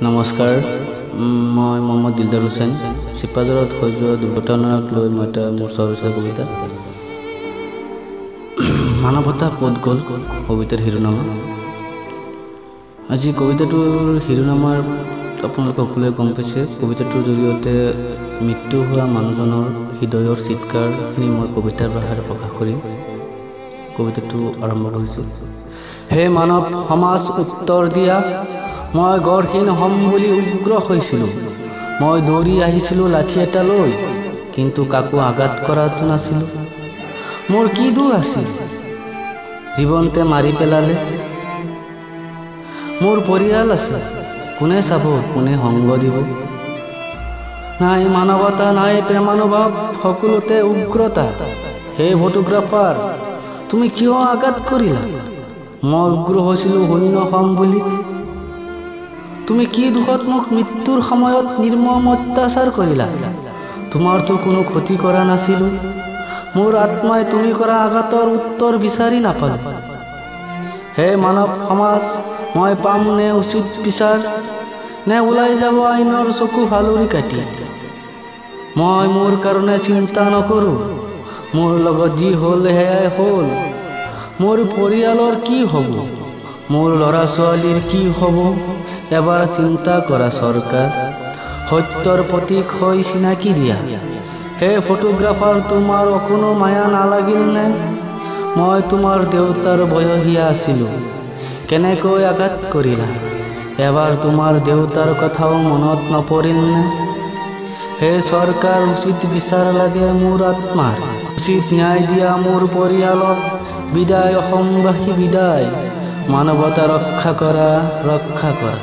নমস্কাৰ, মই মোহাম্মদ দিলদাৰ হুছেইন। চিপাঝাৰত হৈ যোৱা দুৰ্ঘটনাক লৈ মই এটা মোৰ স্বৰচিত কবিতা মানৱতা ক'ত গ'ল কবিতাৰ শিৰোনামা। আজি কবিতাটোৰ শিৰোনামাৰ আপোনালোকে সকলোৱে গম পাইছে। কবিতাটোৰ জৰিয়তে মৃত্যু হোৱা মানুহজনৰ হৃদয়ৰ চিৎকাৰখিনি মই কবিতাৰ ভাষাৰে প্ৰকাশ কৰিম। কবিতাটো আৰম্ভ কৰিছোঁ। হে মানৱ সমাজ উত্তৰ দিয়া, মই গড়হীন হ'ম বুলি উগ্ৰ হৈছিলোঁ। মই দৌৰি আহিছিলোঁ লাঠি এটা লৈ, কিন্তু কাকো আঘাত কৰাটো নাছিলোঁ। মোৰ কি দোষ আছিল? জীৱনতে মাৰি পেলালে। মোৰ পৰিয়াল আছে, কোনে চাব, কোনে সংগ দিব? নাই মানৱতা, নাই প্ৰেমানুভৱ, সকলোতে উগ্ৰতা। হে ফটোগ্ৰাফাৰ, তুমি কিয় আঘাত কৰিলা? মই উগ্ৰ হৈছিলোঁ শূন্য হ'ম বুলি। তুমি কি দুখত মোক মৃত্যুৰ সময়ত নিৰ্মম অত্যাচাৰ কৰিলা? তোমাৰতো কোনো ক্ষতি কৰা নাছিলোঁ। মোৰ আত্মাই তুমি কৰা আঘাতৰ উত্তৰ বিচাৰি নাপালো। হে মানৱ সমাজ, মই পাম নে উচিত বিচাৰ, নে ওলাই যাব আইনৰ চকু ফালুৰি কাটি? মই মোৰ কাৰণে চিন্তা নকৰোঁ, মোৰ লগত যি হ'ল সেয়াই হ'ল। মোৰ পৰিয়ালৰ কি হ'ব? মোৰ ল'ৰা ছোৱালীৰ কি হ'ব? এবাৰ চিন্তা কৰা চৰকাৰ, সত্যৰ প্ৰতীক হৈ চিনাকি দিয়া। হে ফটোগ্ৰাফাৰ, তোমাৰ অকণো মায়া নালাগিল নে? মই তোমাৰ দেউতাৰ বয়সীয়া আছিলোঁ, কেনেকৈ আঘাত কৰিলা? এবাৰ তোমাৰ দেউতাৰ কথাও মনত নপৰিল নে? হে চৰকাৰ, উচিত বিচাৰ লাগে মোৰ আত্মাৰ, উচিত ন্যায় দিয়া মোৰ পৰিয়ালক। বিদায় অসমবাসী, বিদায়। মানৱতা ৰক্ষা কৰা, ৰক্ষা কৰা।